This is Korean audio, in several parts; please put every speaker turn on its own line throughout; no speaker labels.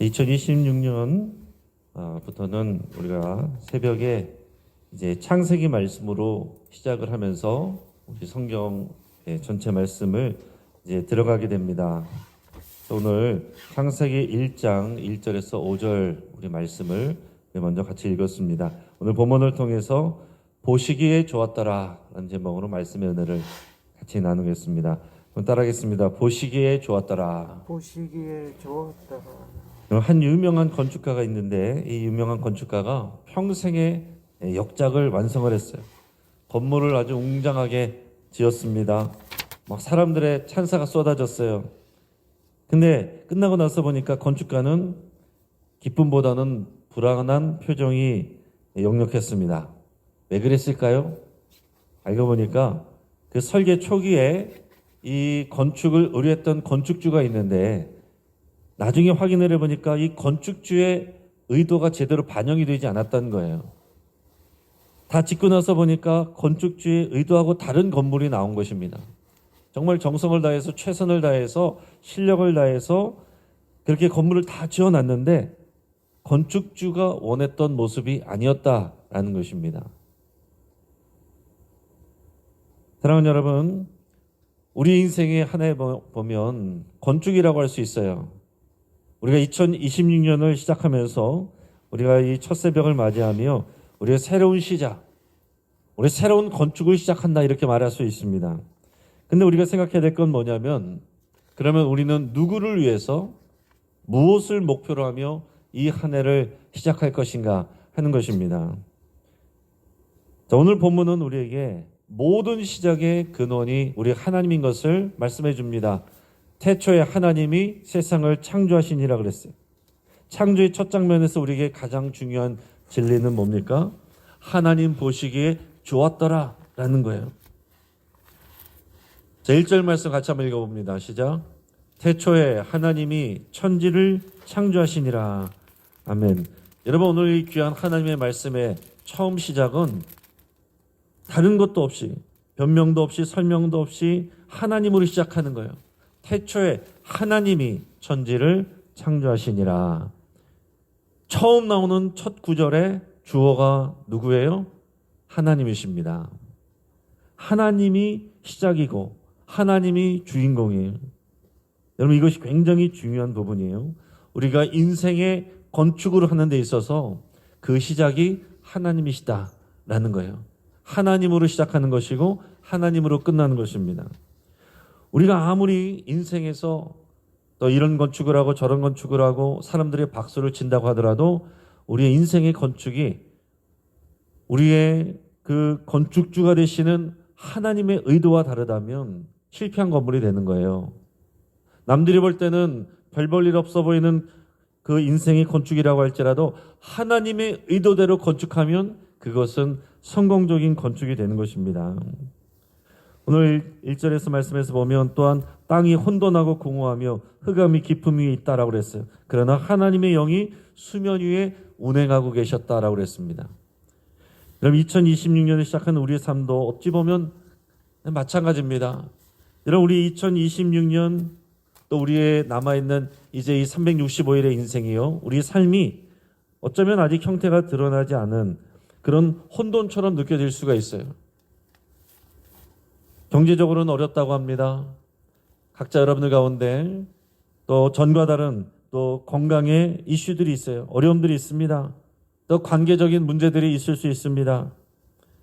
2026년부터는 우리가 새벽에 이제 창세기 말씀으로 시작을 하면서 우리 성경 전체 말씀을 이제 들어가게 됩니다. 오늘 창세기 1장 1절에서 5절 우리 말씀을 먼저 같이 읽었습니다. 오늘 본문을 통해서 보시기에 좋았더라 라는 제목으로 말씀의 은혜를 같이 나누겠습니다. 따라하겠습니다. 보시기에 좋았더라.
보시기에 좋았더라.
한 유명한 건축가가 있는데 이 유명한 건축가가 평생에 역작을 완성을 했어요. 건물을 아주 웅장하게 지었습니다. 막 사람들의 찬사가 쏟아졌어요. 근데 끝나고 나서 보니까 건축가는 기쁨보다는 불안한 표정이 역력했습니다. 왜 그랬을까요? 알고 보니까 그 설계 초기에 이 건축을 의뢰했던 건축주가 있는데 나중에 확인을 해보니까 이 건축주의 의도가 제대로 반영이 되지 않았다는 거예요. 다 짓고 나서 보니까 건축주의 의도하고 다른 건물이 나온 것입니다. 정말 정성을 다해서 최선을 다해서 실력을 다해서 그렇게 건물을 다 지어놨는데 건축주가 원했던 모습이 아니었다라는 것입니다. 사랑하는 여러분, 우리 인생의 하나에 보면 건축이라고 할 수 있어요. 우리가 2026년을 시작하면서 우리가 이 첫 새벽을 맞이하며 우리의 새로운 시작, 우리 새로운 건축을 시작한다 이렇게 말할 수 있습니다. 근데 우리가 생각해야 될 건 뭐냐면 그러면 우리는 누구를 위해서 무엇을 목표로 하며 이 한 해를 시작할 것인가 하는 것입니다. 자, 오늘 본문은 우리에게 모든 시작의 근원이 우리 하나님인 것을 말씀해 줍니다. 태초에 하나님이 세상을 창조하시니라 그랬어요. 창조의 첫 장면에서 우리에게 가장 중요한 진리는 뭡니까? 하나님 보시기에 좋았더라 라는 거예요. 자, 1절 말씀 같이 한번 읽어봅니다. 시작. 태초에 하나님이 천지를 창조하시니라. 아멘. 여러분, 오늘 이 귀한 하나님의 말씀의 처음 시작은 다른 것도 없이 변명도 없이 설명도 없이 하나님으로 시작하는 거예요. 태초에 하나님이 천지를 창조하시니라. 처음 나오는 첫 구절의 주어가 누구예요? 하나님이십니다. 하나님이 시작이고 하나님이 주인공이에요. 여러분, 이것이 굉장히 중요한 부분이에요. 우리가 인생의 건축을 하는 데 있어서 그 시작이 하나님이시다라는 거예요. 하나님으로 시작하는 것이고 하나님으로 끝나는 것입니다. 우리가 아무리 인생에서 또 이런 건축을 하고 저런 건축을 하고 사람들의 박수를 친다고 하더라도 우리의 인생의 건축이 우리의 그 건축주가 되시는 하나님의 의도와 다르다면 실패한 건물이 되는 거예요. 남들이 볼 때는 별 볼 일 없어 보이는 그 인생의 건축이라고 할지라도 하나님의 의도대로 건축하면 그것은 성공적인 건축이 되는 것입니다. 오늘 1절에서 말씀에서 보면 또한 땅이 혼돈하고 공허하며 흑암이 깊음 위에 있다라고 그랬어요. 그러나 하나님의 영이 수면 위에 운행하고 계셨다라고 그랬습니다. 그럼 2026년을 시작한 우리의 삶도 어찌 보면 마찬가지입니다. 여러분, 우리 2026년 또 우리의 남아있는 이제 이 365일의 인생이요, 우리의 삶이 어쩌면 아직 형태가 드러나지 않은 그런 혼돈처럼 느껴질 수가 있어요. 경제적으로는 어렵다고 합니다. 각자 여러분들 가운데 또 전과 다른 또 건강의 이슈들이 있어요. 어려움들이 있습니다. 또 관계적인 문제들이 있을 수 있습니다.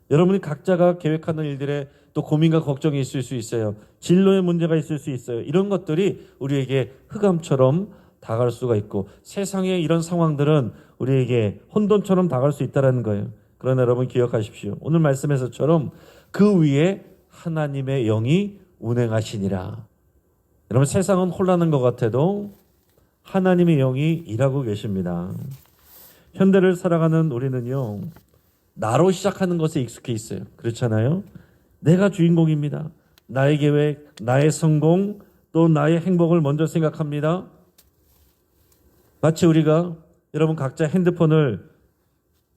여러분이 각자가 계획하는 일들에 또 고민과 걱정이 있을 수 있어요. 진로의 문제가 있을 수 있어요. 이런 것들이 우리에게 흑암처럼 다가갈 수가 있고 세상의 이런 상황들은 우리에게 혼돈처럼 다가갈 수 있다는 거예요. 그러나 여러분 기억하십시오. 오늘 말씀에서처럼 그 위에 하나님의 영이 운행하시니라. 여러분, 세상은 혼란한 것 같아도 하나님의 영이 일하고 계십니다. 현대를 살아가는 우리는요, 나로 시작하는 것에 익숙해 있어요. 그렇잖아요? 내가 주인공입니다. 나의 계획, 나의 성공, 또 나의 행복을 먼저 생각합니다. 마치 우리가 여러분 각자 핸드폰을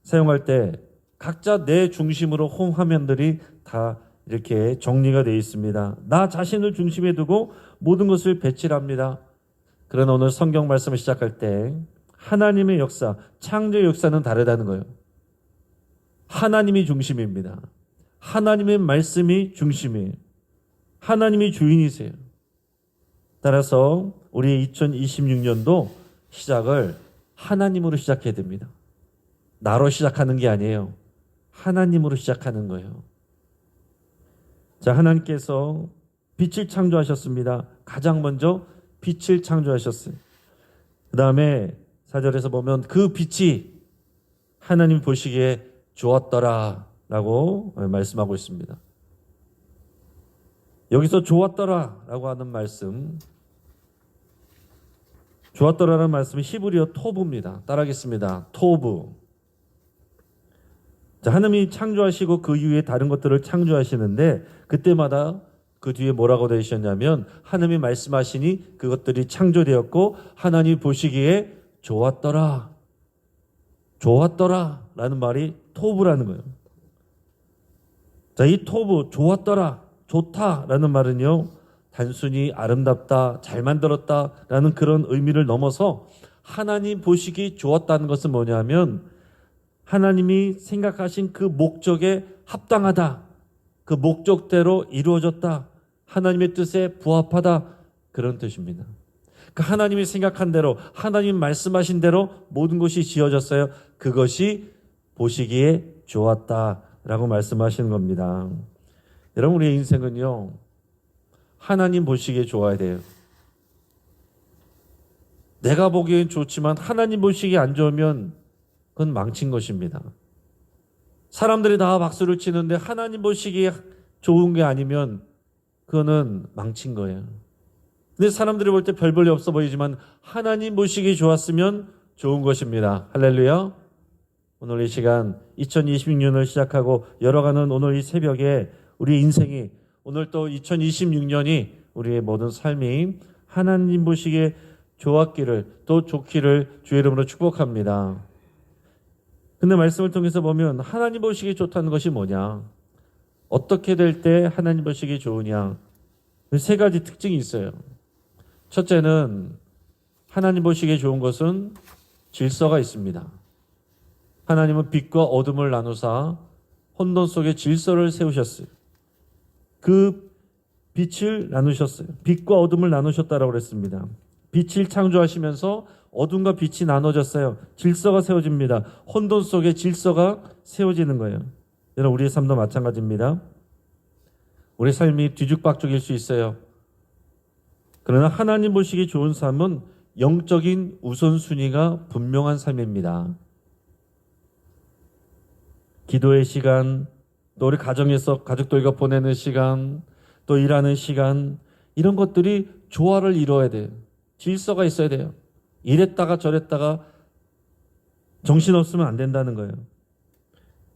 사용할 때 각자 내 중심으로 홈 화면들이 다 이렇게 정리가 되어 있습니다. 나 자신을 중심에 두고 모든 것을 배치를 합니다. 그러나 오늘 성경 말씀을 시작할 때 하나님의 역사, 창조의 역사는 다르다는 거예요. 하나님이 중심입니다. 하나님의 말씀이 중심이에요. 하나님이 주인이세요. 따라서 우리 2026년도 시작을 하나님으로 시작해야 됩니다. 나로 시작하는 게 아니에요. 하나님으로 시작하는 거예요. 자, 하나님께서 빛을 창조하셨습니다. 가장 먼저 빛을 창조하셨어요. 그 다음에 4절에서 보면 그 빛이 하나님 보시기에 좋았더라 라고 말씀하고 있습니다. 여기서 좋았더라 라고 하는 말씀, 좋았더라라는 말씀은 히브리어 토브입니다. 따라하겠습니다. 토브. 자, 하나님이 창조하시고 그 이후에 다른 것들을 창조하시는데 그때마다 그 뒤에 뭐라고 되셨냐면 하나님이 말씀하시니 그것들이 창조되었고 하나님이 보시기에 좋았더라. 좋았더라 라는 말이 토브라는 거예요. 자, 이 토브, 좋았더라, 좋다 라는 말은요, 단순히 아름답다, 잘 만들었다 라는 그런 의미를 넘어서 하나님 보시기 좋았다는 것은 뭐냐면 하나님이 생각하신 그 목적에 합당하다, 그 목적대로 이루어졌다, 하나님의 뜻에 부합하다, 그런 뜻입니다. 그 하나님이 생각한 대로, 하나님 말씀하신 대로 모든 것이 지어졌어요. 그것이 보시기에 좋았다라고 말씀하시는 겁니다. 여러분, 우리의 인생은요, 하나님 보시기에 좋아야 돼요. 내가 보기엔 좋지만 하나님 보시기에 안 좋으면 그건 망친 것입니다. 사람들이 다 박수를 치는데 하나님 보시기에 좋은 게 아니면 그거는 망친 거예요. 근데 사람들이 볼 때 별 볼일 없어 보이지만 하나님 보시기에 좋았으면 좋은 것입니다. 할렐루야. 오늘 이 시간 2026년을 시작하고 열어가는 오늘 이 새벽에 우리 인생이, 오늘 또 2026년이 우리의 모든 삶이 하나님 보시기에 좋았기를, 또 좋기를 주의 이름으로 축복합니다. 근데 말씀을 통해서 보면 하나님 보시기에 좋다는 것이 뭐냐? 어떻게 될 때 하나님 보시기에 좋으냐? 세 가지 특징이 있어요. 첫째는 하나님 보시기에 좋은 것은 질서가 있습니다. 하나님은 빛과 어둠을 나누사 혼돈 속에 질서를 세우셨어요. 그 빛을 나누셨어요. 빛과 어둠을 나누셨다라고 그랬습니다. 빛을 창조하시면서 어둠과 빛이 나눠졌어요. 질서가 세워집니다. 혼돈 속에 질서가 세워지는 거예요. 여러분, 우리의 삶도 마찬가지입니다. 우리 삶이 뒤죽박죽일 수 있어요. 그러나 하나님 보시기 좋은 삶은 영적인 우선순위가 분명한 삶입니다. 기도의 시간, 또 우리 가정에서 가족들과 보내는 시간, 또 일하는 시간, 이런 것들이 조화를 이루어야 돼요. 질서가 있어야 돼요. 이랬다가 저랬다가 정신없으면 안 된다는 거예요.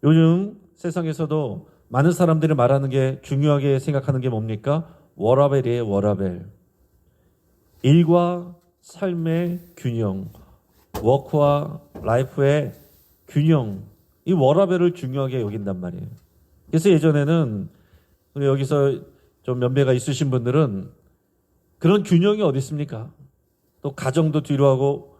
요즘 세상에서도 많은 사람들이 말하는 게, 중요하게 생각하는 게 뭡니까? 워라벨이에요. 워라벨. 일과 삶의 균형, 워크와 라이프의 균형, 이 워라벨을 중요하게 여긴단 말이에요. 그래서 예전에는 우리 여기서 좀 연배가 있으신 분들은 그런 균형이 어디 있습니까? 또 가정도 뒤로 하고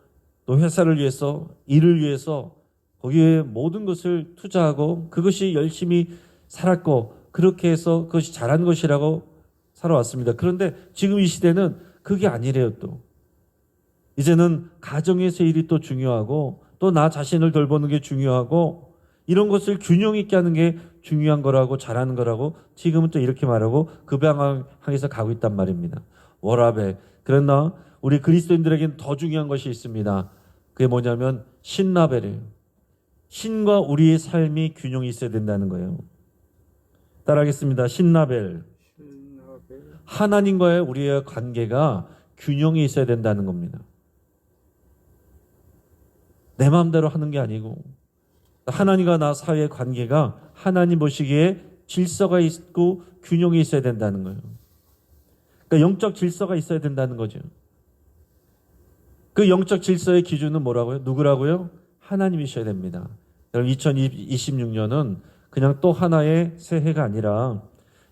또 회사를 위해서, 일을 위해서 거기에 모든 것을 투자하고 그것이 열심히 살았고 그렇게 해서 그것이 잘한 것이라고 살아왔습니다. 그런데 지금 이 시대는 그게 아니래요. 또 이제는 가정에서 일이 또 중요하고 또 나 자신을 돌보는 게 중요하고 이런 것을 균형 있게 하는 게 중요한 거라고, 잘하는 거라고 지금은 또 이렇게 말하고 그 방향 향해서 가고 있단 말입니다. 워라벨. 그러나 우리 그리스도인들에게는 더 중요한 것이 있습니다. 그게 뭐냐면 신라벨이에요. 신과 우리의 삶이 균형이 있어야 된다는 거예요. 따라하겠습니다. 신라벨. 하나님과의 우리의 관계가 균형이 있어야 된다는 겁니다. 내 마음대로 하는 게 아니고 하나님과 나 사이의 관계가 하나님 보시기에 질서가 있고 균형이 있어야 된다는 거예요. 그러니까 영적 질서가 있어야 된다는 거죠. 그 영적 질서의 기준은 뭐라고요? 누구라고요? 하나님이셔야 됩니다. 여러분, 2026년은 그냥 또 하나의 새해가 아니라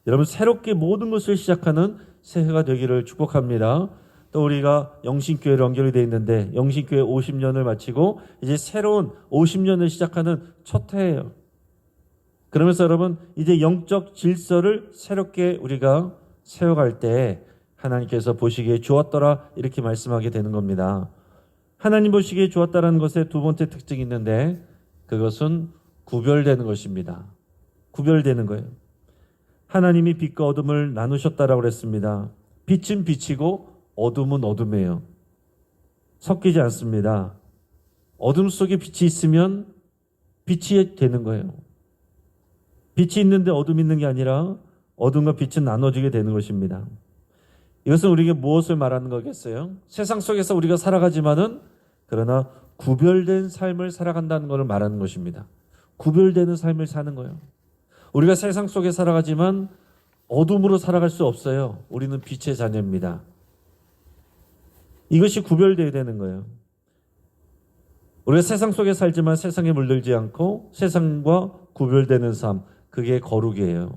여러분 새롭게 모든 것을 시작하는 새해가 되기를 축복합니다. 또 우리가 영신교회로 연결이 되어 있는데 영신교회 50년을 마치고 이제 새로운 50년을 시작하는 첫 해예요. 그러면서 여러분 이제 영적 질서를 새롭게 우리가 세워갈 때 하나님께서 보시기에 좋았더라 이렇게 말씀하게 되는 겁니다. 하나님 보시기에 좋았다라는 것의 두 번째 특징이 있는데 그것은 구별되는 것입니다. 구별되는 거예요. 하나님이 빛과 어둠을 나누셨다라고 그랬습니다. 빛은 빛이고 어둠은 어둠이에요. 섞이지 않습니다. 어둠 속에 빛이 있으면 빛이 되는 거예요. 빛이 있는데 어둠이 있는 게 아니라 어둠과 빛은 나눠지게 되는 것입니다. 이것은 우리에게 무엇을 말하는 거겠어요? 세상 속에서 우리가 살아가지만은 그러나 구별된 삶을 살아간다는 것을 말하는 것입니다. 구별되는 삶을 사는 거예요. 우리가 세상 속에 살아가지만 어둠으로 살아갈 수 없어요. 우리는 빛의 자녀입니다. 이것이 구별되어야 되는 거예요. 우리가 세상 속에 살지만 세상에 물들지 않고 세상과 구별되는 삶, 그게 거룩이에요.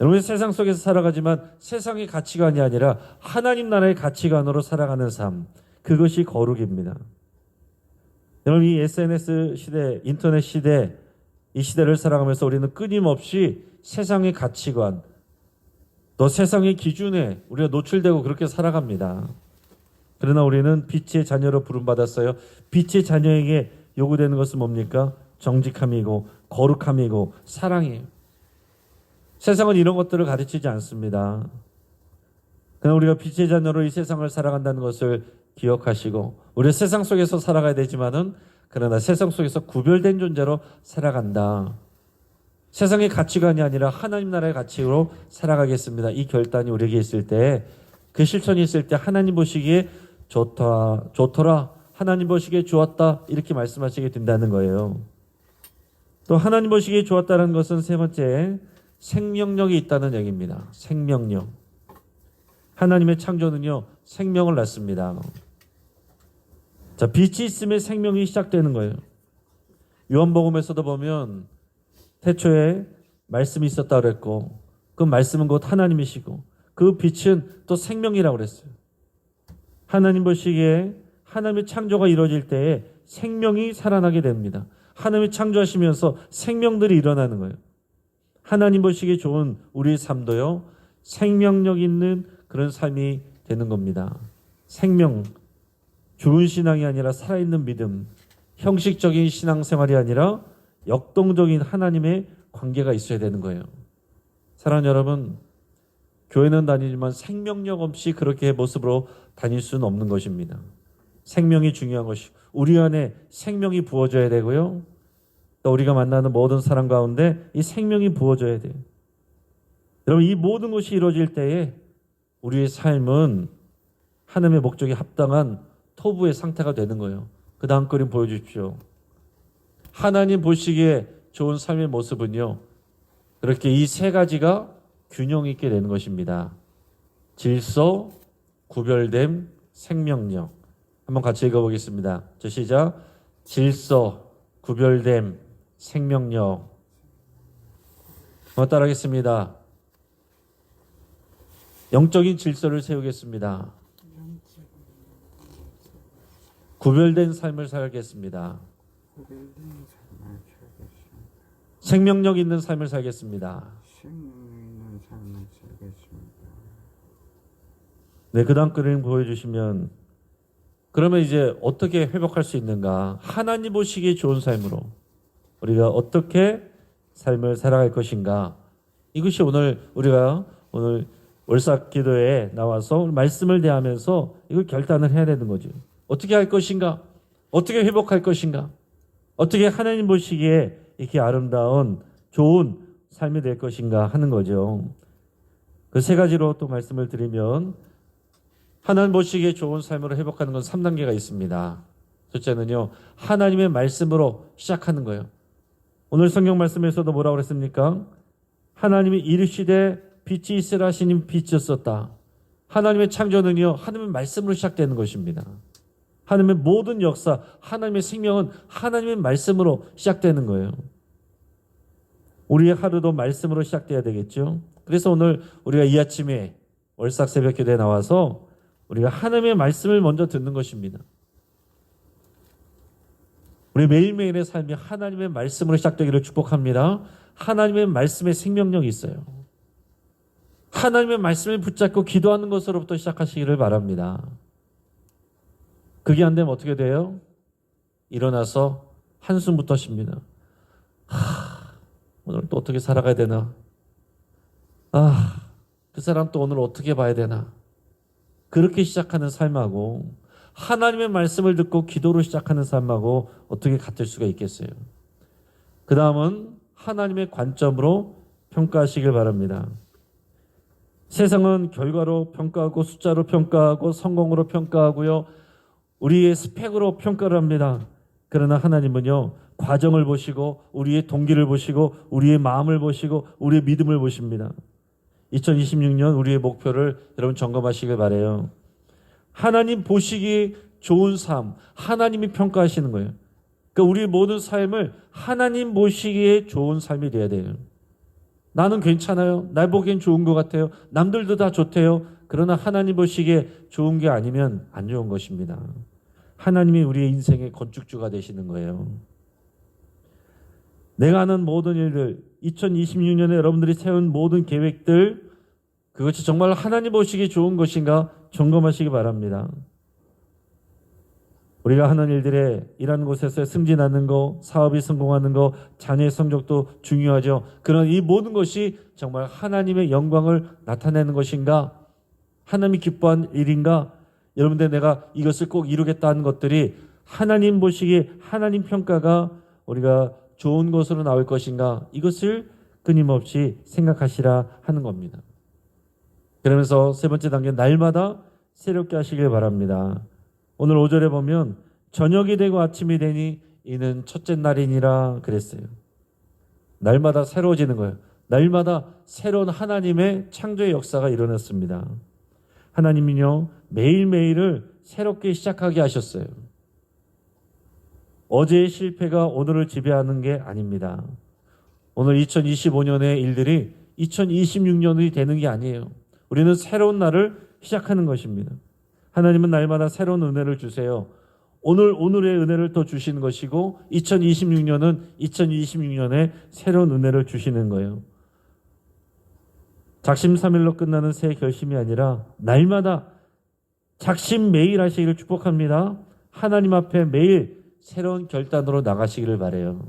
여러분 세상 속에서 살아가지만 세상의 가치관이 아니라 하나님 나라의 가치관으로 살아가는 삶, 그것이 거룩입니다. 여러분 이 SNS 시대, 인터넷 시대, 이 시대를 살아가면서 우리는 끊임없이 세상의 가치관, 또 세상의 기준에 우리가 노출되고 그렇게 살아갑니다. 그러나 우리는 빛의 자녀로 부름받았어요. 빛의 자녀에게 요구되는 것은 뭡니까? 정직함이고 거룩함이고 사랑이에요. 세상은 이런 것들을 가르치지 않습니다. 그러나 우리가 빛의 자녀로 이 세상을 살아간다는 것을 기억하시고 우리 세상 속에서 살아가야 되지만은 그러나 세상 속에서 구별된 존재로 살아간다. 세상의 가치관이 아니라 하나님 나라의 가치로 살아가겠습니다. 이 결단이 우리에게 있을 때, 그 실천이 있을 때 하나님 보시기에 좋더라, 하나님 보시기에 좋았다 이렇게 말씀하시게 된다는 거예요. 또 하나님 보시기에 좋았다는 것은 세 번째, 생명력이 있다는 얘기입니다. 생명력. 하나님의 창조는요 생명을 낳습니다. 자, 빛이 있으면 생명이 시작되는 거예요. 요한복음에서도 보면 태초에 말씀이 있었다고 그랬고 그 말씀은 곧 하나님이시고 그 빛은 또 생명이라고 그랬어요. 하나님 보시기에 하나님의 창조가 이루어질 때에 생명이 살아나게 됩니다. 하나님이 창조하시면서 생명들이 일어나는 거예요. 하나님 보시기에 좋은 우리의 삶도요 생명력 있는 그런 삶이 되는 겁니다. 생명, 죽은 신앙이 아니라 살아있는 믿음, 형식적인 신앙생활이 아니라 역동적인 하나님의 관계가 있어야 되는 거예요. 사랑하는 여러분, 교회는 다니지만 생명력 없이 그렇게 모습으로 다닐 수는 없는 것입니다. 생명이 중요한 것이고 우리 안에 생명이 부어져야 되고요. 또 우리가 만나는 모든 사람 가운데 이 생명이 부어져야 돼요. 여러분 이 모든 것이 이루어질 때에 우리의 삶은 하나님의 목적에 합당한 토부의 상태가 되는 거예요. 그 다음 그림 보여주십시오. 하나님 보시기에 좋은 삶의 모습은요. 그렇게 이 세 가지가 균형 있게 되는 것입니다. 질서, 구별됨, 생명력. 한번 같이 읽어보겠습니다. 저 시작. 질서, 구별됨, 생명력. 따라하겠습니다. 영적인 질서를 세우겠습니다. 구별된 삶을 살겠습니다. 생명력 있는 삶을 살겠습니다. 네, 그 다음 그림 보여주시면 그러면 이제 어떻게 회복할 수 있는가? 하나님 보시기에 좋은 삶으로 우리가 어떻게 삶을 살아갈 것인가? 이것이 우리가 오늘 월삭 기도에 나와서 말씀을 대하면서 이걸 결단을 해야 되는 거죠. 어떻게 할 것인가? 어떻게 회복할 것인가? 어떻게 하나님 보시기에 이렇게 아름다운 좋은 삶이 될 것인가 하는 거죠. 그 세 가지로 또 말씀을 드리면 하나님 보시기에 좋은 삶으로 회복하는 건 3단계가 있습니다. 첫째는요. 하나님의 말씀으로 시작하는 거예요. 오늘 성경 말씀에서도 뭐라고 그랬습니까? 하나님이 이르시되 빛이 있으라 하시니 빛이었었다. 하나님의 창조는요. 하나님의 말씀으로 시작되는 것입니다. 하나님의 모든 역사, 하나님의 생명은 하나님의 말씀으로 시작되는 거예요. 우리의 하루도 말씀으로 시작돼야 되겠죠. 그래서 오늘 우리가 이 아침에 월삭 새벽 기도에 나와서 우리가 하나님의 말씀을 먼저 듣는 것입니다. 우리 매일매일의 삶이 하나님의 말씀으로 시작되기를 축복합니다. 하나님의 말씀에 생명력이 있어요. 하나님의 말씀을 붙잡고 기도하는 것으로부터 시작하시기를 바랍니다. 그게 안 되면 어떻게 돼요? 일어나서 한숨부터 쉽니다. 오늘 또 어떻게 살아가야 되나? 그 사람 또 오늘 어떻게 봐야 되나? 그렇게 시작하는 삶하고 하나님의 말씀을 듣고 기도로 시작하는 삶하고 어떻게 같을 수가 있겠어요? 그 다음은 하나님의 관점으로 평가하시길 바랍니다. 세상은 결과로 평가하고 숫자로 평가하고 성공으로 평가하고요. 우리의 스펙으로 평가를 합니다. 그러나 하나님은요. 과정을 보시고 우리의 동기를 보시고 우리의 마음을 보시고 우리의 믿음을 보십니다. 2026년 우리의 목표를 여러분 점검하시길 바라요. 하나님 보시기에 좋은 삶, 하나님이 평가하시는 거예요. 그러니까 우리 모든 삶을 하나님 보시기에 좋은 삶이 돼야 돼요. 나는 괜찮아요. 날 보기엔 좋은 것 같아요. 남들도 다 좋대요. 그러나 하나님 보시기에 좋은 게 아니면 안 좋은 것입니다. 하나님이 우리의 인생의 건축주가 되시는 거예요. 내가 하는 모든 일들, 2026년에 여러분들이 세운 모든 계획들, 그것이 정말 하나님 보시기에 좋은 것인가 점검하시기 바랍니다. 우리가 하는 일들에 일하는 곳에서 승진하는 거, 사업이 성공하는 거, 자녀의 성적도 중요하죠. 그런 이 모든 것이 정말 하나님의 영광을 나타내는 것인가? 하나님이 기뻐한 일인가? 여러분들 내가 이것을 꼭 이루겠다 하는 것들이 하나님 보시기에 하나님 평가가 우리가 좋은 것으로 나올 것인가? 이것을 끊임없이 생각하시라 하는 겁니다. 그러면서 세 번째 단계 날마다 새롭게 하시길 바랍니다. 오늘 5절에 보면 저녁이 되고 아침이 되니 이는 첫째 날이니라 그랬어요. 날마다 새로워지는 거예요. 날마다 새로운 하나님의 창조의 역사가 일어났습니다. 하나님은요 매일매일을 새롭게 시작하게 하셨어요. 어제의 실패가 오늘을 지배하는 게 아닙니다. 오늘 2025년의 일들이 2026년이 되는 게 아니에요. 우리는 새로운 날을 시작하는 것입니다. 하나님은 날마다 새로운 은혜를 주세요. 오늘의 은혜를 더 주시는 것이고 2026년은 2026년에 새로운 은혜를 주시는 거예요. 작심삼일로 끝나는 새 결심이 아니라 날마다 작심 매일 하시기를 축복합니다. 하나님 앞에 매일 새로운 결단으로 나가시기를 바라요.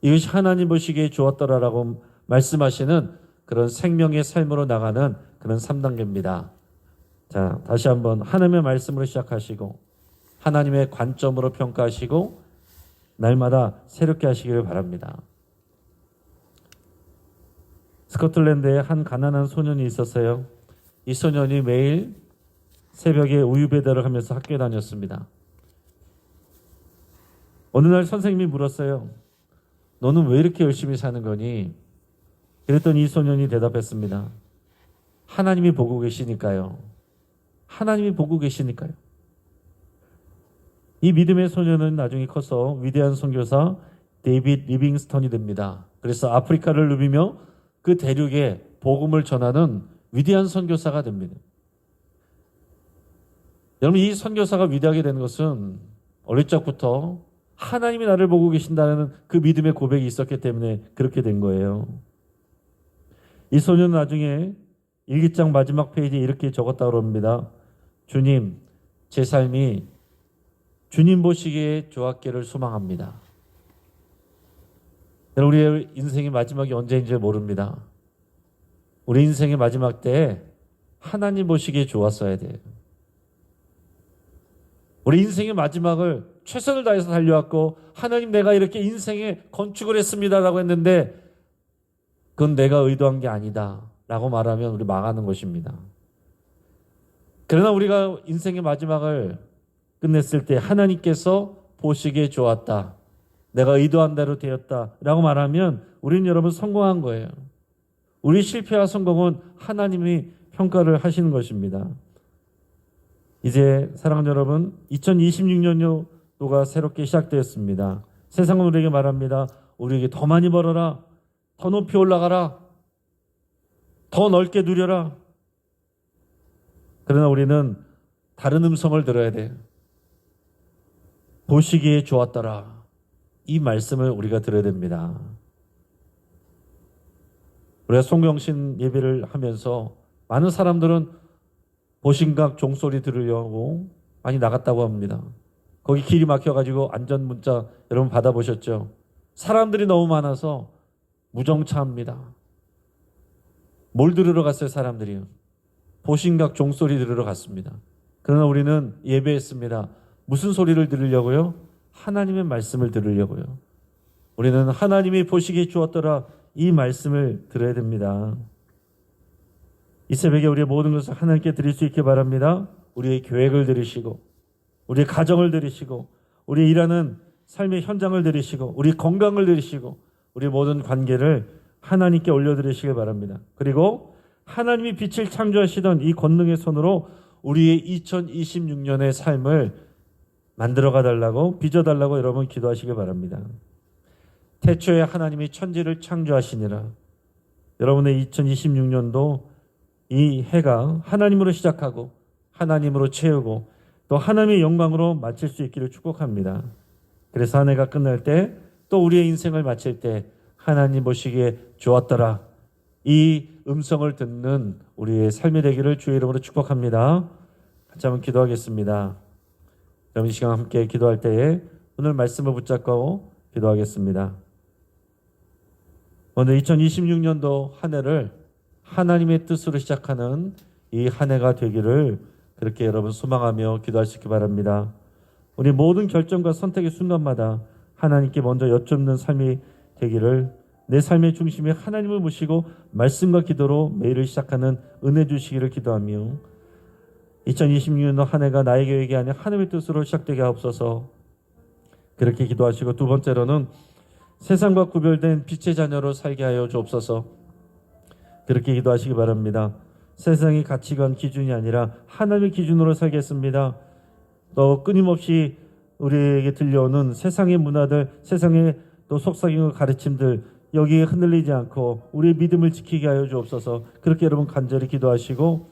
이것이 하나님 보시기에 좋았더라라고 말씀하시는 그런 생명의 삶으로 나가는 그런 3단계입니다. 자, 다시 한번 하나님의 말씀으로 시작하시고 하나님의 관점으로 평가하시고 날마다 새롭게 하시기를 바랍니다. 스코틀랜드에 한 가난한 소년이 있었어요. 이 소년이 매일 새벽에 우유 배달을 하면서 학교에 다녔습니다. 어느 날 선생님이 물었어요. 너는 왜 이렇게 열심히 사는 거니? 그랬더니 이 소년이 대답했습니다. 하나님이 보고 계시니까요. 하나님이 보고 계시니까요. 이 믿음의 소년은 나중에 커서 위대한 선교사 데이빗 리빙스턴이 됩니다. 그래서 아프리카를 누비며 그 대륙에 복음을 전하는 위대한 선교사가 됩니다. 여러분 이 선교사가 위대하게 되는 것은 어릴 적부터 하나님이 나를 보고 계신다는 그 믿음의 고백이 있었기 때문에 그렇게 된 거예요. 이 소년은 나중에 일기장 마지막 페이지에 이렇게 적었다고 합니다. 주님, 제 삶이 주님 보시기에 좋았기를 소망합니다. 우리의 인생의 마지막이 언제인지 모릅니다. 우리 인생의 마지막 때에 하나님 보시기에 좋았어야 돼요. 우리 인생의 마지막을 최선을 다해서 달려왔고 하나님 내가 이렇게 인생에 건축을 했습니다라고 했는데 그건 내가 의도한 게 아니다 라고 말하면 우리 망하는 것입니다. 그러나 우리가 인생의 마지막을 끝냈을 때 하나님께서 보시기에 좋았다. 내가 의도한 대로 되었다 라고 말하면 우리는 여러분 성공한 거예요. 우리 실패와 성공은 하나님이 평가를 하시는 것입니다. 이제 사랑하는 여러분 2026년도가 새롭게 시작되었습니다. 세상은 우리에게 말합니다. 우리에게 더 많이 벌어라. 더 높이 올라가라. 더 넓게 누려라. 그러나 우리는 다른 음성을 들어야 돼요. 보시기에 좋았더라. 이 말씀을 우리가 들어야 됩니다. 우리가 송경신 예배를 하면서 많은 사람들은 보신각 종소리 들으려고 많이 나갔다고 합니다. 거기 길이 막혀가지고 안전 문자 여러분 받아보셨죠? 사람들이 너무 많아서 무정차합니다. 뭘 들으러 갔어요, 사람들이요? 보신각 종소리 들으러 갔습니다. 그러나 우리는 예배했습니다. 무슨 소리를 들으려고요? 하나님의 말씀을 들으려고요. 우리는 하나님이 보시기에 좋았더라 이 말씀을 들어야 됩니다. 이 새벽에 우리의 모든 것을 하나님께 드릴 수 있게 바랍니다. 우리의 계획을 들으시고 우리의 가정을 들으시고 우리 일하는 삶의 현장을 들으시고 우리 건강을 들으시고 우리 모든 관계를 하나님께 올려드리시길 바랍니다. 그리고 하나님이 빛을 창조하시던 이 권능의 손으로 우리의 2026년의 삶을 만들어가 달라고 빚어달라고 여러분 기도하시길 바랍니다. 태초에 하나님이 천지를 창조하시니라. 여러분의 2026년도 이 해가 하나님으로 시작하고 하나님으로 채우고 또 하나님의 영광으로 마칠 수 있기를 축복합니다. 그래서 한 해가 끝날 때 또 우리의 인생을 마칠 때 하나님 보시기에 좋았더라 이 음성을 듣는 우리의 삶이 되기를 주의 이름으로 축복합니다. 같이 한번 기도하겠습니다. 여러분 이 시간 함께 기도할 때에 오늘 말씀을 붙잡고 기도하겠습니다. 오늘 2026년도 한 해를 하나님의 뜻으로 시작하는 이 한 해가 되기를 그렇게 여러분 소망하며 기도할 수 있기 바랍니다. 우리 모든 결정과 선택의 순간마다 하나님께 먼저 여쭙는 삶이 되기를 내 삶의 중심에 하나님을 모시고 말씀과 기도로 매일을 시작하는 은혜 주시기를 기도하며 2026년도 한 해가 나의 계획이 아닌 하나님의 뜻으로 시작되게 하옵소서 그렇게 기도하시고 두 번째로는 세상과 구별된 빛의 자녀로 살게 하여 주옵소서 그렇게 기도하시기 바랍니다. 세상의 가치관 기준이 아니라 하나님의 기준으로 살겠습니다. 또 끊임없이 우리에게 들려오는 세상의 문화들, 세상의 또 속삭임과 가르침들 여기에 흔들리지 않고 우리의 믿음을 지키게 하여 주옵소서 그렇게 여러분 간절히 기도하시고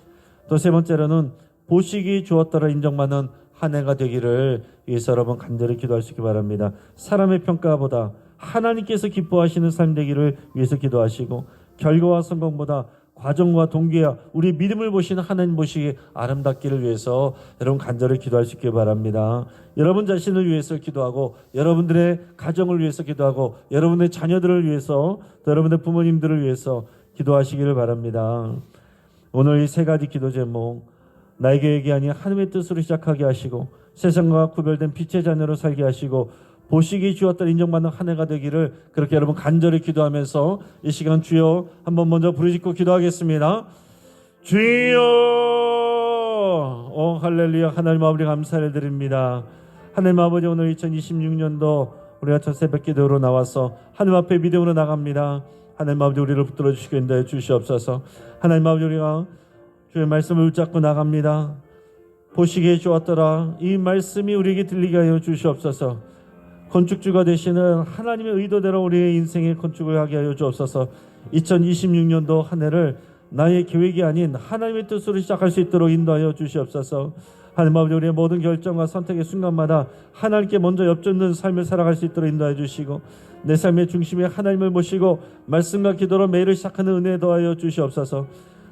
또 세 번째로는 보시기 좋았더라 인정받는 한 해가 되기를 위해서 여러분 간절히 기도할 수 있기 바랍니다. 사람의 평가보다 하나님께서 기뻐하시는 삶 되기를 위해서 기도하시고 결과와 성공보다 과정과 동기와 우리 믿음을 보시는 하나님 보시기에 아름답기를 위해서 여러분 간절히 기도할 수 있기 바랍니다. 여러분 자신을 위해서 기도하고 여러분들의 가정을 위해서 기도하고 여러분의 자녀들을 위해서 또 여러분의 부모님들을 위해서 기도하시기를 바랍니다. 오늘 이 세 가지 기도 제목 나의 계획이 아닌 하나님의 뜻으로 시작하게 하시고 세상과 구별된 빛의 자녀로 살게 하시고 보시기 주었다 인정받는 한 해가 되기를 그렇게 여러분 간절히 기도하면서 이 시간 주여 한번 먼저 부르짖고 기도하겠습니다. 주여 할렐루야 하나님 아버지 감사를 드립니다. 하나님 아버지 오늘 2026년도 우리가 첫 새벽 기도로 나와서 하나님 앞에 믿음으로 나갑니다. 하나님 아버지 우리를 붙들어 주시고 인도해 주시옵소서. 하나님 아버지 우리가 주의 말씀을 붙잡고 나갑니다. 보시기에 좋았더라 이 말씀이 우리에게 들리게 하여 주시옵소서. 건축주가 되시는 하나님의 의도대로 우리의 인생의 건축을 하게 하여 주옵소서. 2026년도 한 해를 나의 계획이 아닌 하나님의 뜻으로 시작할 수 있도록 인도하여 주시옵소서. 하나님 아버지 우리의 모든 결정과 선택의 순간마다 하나님께 먼저 엽젓는 삶을 살아갈 수 있도록 인도하여 주시고 내 삶의 중심에 하나님을 모시고 말씀과 기도로 매일을 시작하는 은혜 더하여 주시옵소서.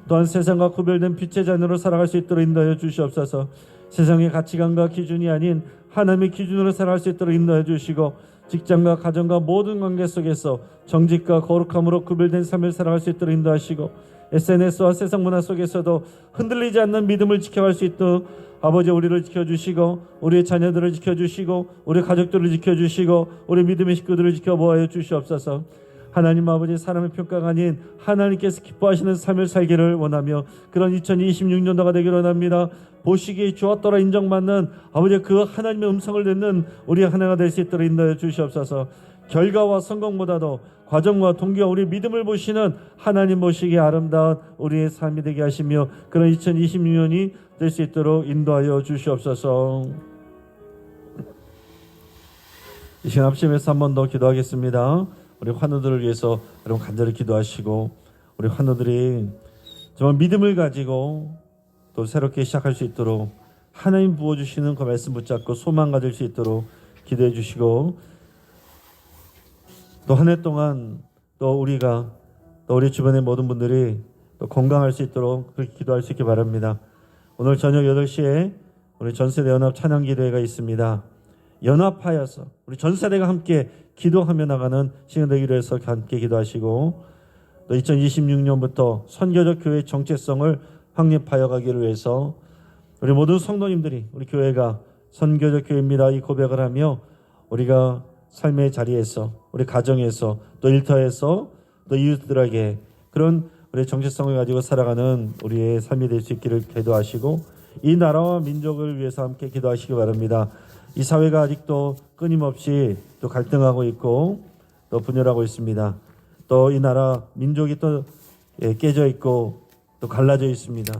또한 세상과 구별된 빛의 자녀로 살아갈 수 있도록 인도하여 주시옵소서. 세상의 가치관과 기준이 아닌 하나님의 기준으로 살아갈 수 있도록 인도해 주시고 직장과 가정과 모든 관계 속에서 정직과 거룩함으로 구별된 삶을 살아갈 수 있도록 인도하시고 SNS와 세상 문화 속에서도 흔들리지 않는 믿음을 지켜갈 수 있도록 아버지 우리를 지켜주시고 우리의 자녀들을 지켜주시고 우리 가족들을 지켜주시고 우리 믿음의 식구들을 지켜보아여 주시옵소서. 하나님 아버지 사람의 평가가 아닌 하나님께서 기뻐하시는 삶을 살기를 원하며 그런 2026년도가 되기를 원합니다. 보시기에 좋았더라 인정받는 아버지 그 하나님의 음성을 듣는 우리의 한 해가 될 수 있도록 인도해 주시옵소서. 결과와 성공보다도 과정과 동기와 우리 믿음을 보시는 하나님 보시기에 아름다운 우리의 삶이 되게 하시며 그런 2026년이 될 수 있도록 인도하여 주시옵소서. 이 시간 합심해서 한 번 더 기도하겠습니다. 우리 환우들을 위해서 여러분 간절히 기도하시고 우리 환우들이 정말 믿음을 가지고 또 새롭게 시작할 수 있도록 하나님 부어주시는 그 말씀 붙잡고 소망 가질 수 있도록 기도해 주시고, 또 한 해 동안 또 우리가 또 우리 주변의 모든 분들이 또 건강할 수 있도록 그렇게 기도할 수 있기 바랍니다. 오늘 저녁 8시에 우리 전세대 연합 찬양 기도회가 있습니다. 연합하여서 우리 전세대가 함께 기도하며 나가는 시간 되기로 해서 함께 기도하시고, 또 2026년부터 선교적 교회의 정체성을 확립하여 가기를 위해서 우리 모든 성도님들이 우리 교회가 선교적 교회입니다 이 고백을 하며 우리가 삶의 자리에서 우리 가정에서 또 일터에서 또 이웃들에게 그런 우리의 정체성을 가지고 살아가는 우리의 삶이 될 수 있기를 기도하시고, 이 나라와 민족을 위해서 함께 기도하시기 바랍니다. 이 사회가 아직도 끊임없이 또 갈등하고 있고 또 분열하고 있습니다. 또 이 나라 민족이 또 깨져 있고 또 갈라져 있습니다.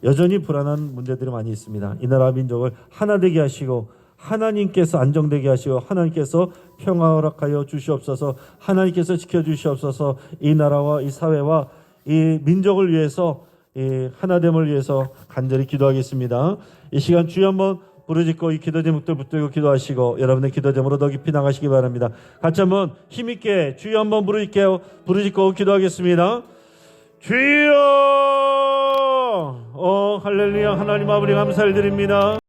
여전히 불안한 문제들이 많이 있습니다. 이 나라 민족을 하나 되게 하시고 하나님께서 안정되게 하시고 하나님께서 평화 허락하여 주시옵소서. 하나님께서 지켜주시옵소서. 이 나라와 이 사회와 이 민족을 위해서 이 하나됨을 위해서 간절히 기도하겠습니다. 이 시간 주여 한번 부르짖고 이 기도 제목들 붙들고 기도하시고 여러분의 기도 제목으로 더 깊이 나가시기 바랍니다. 같이 한번 힘있게 주여 한번 부르짖고 기도하겠습니다. 주여! 할렐루야. 하나님 아버지 감사를 드립니다.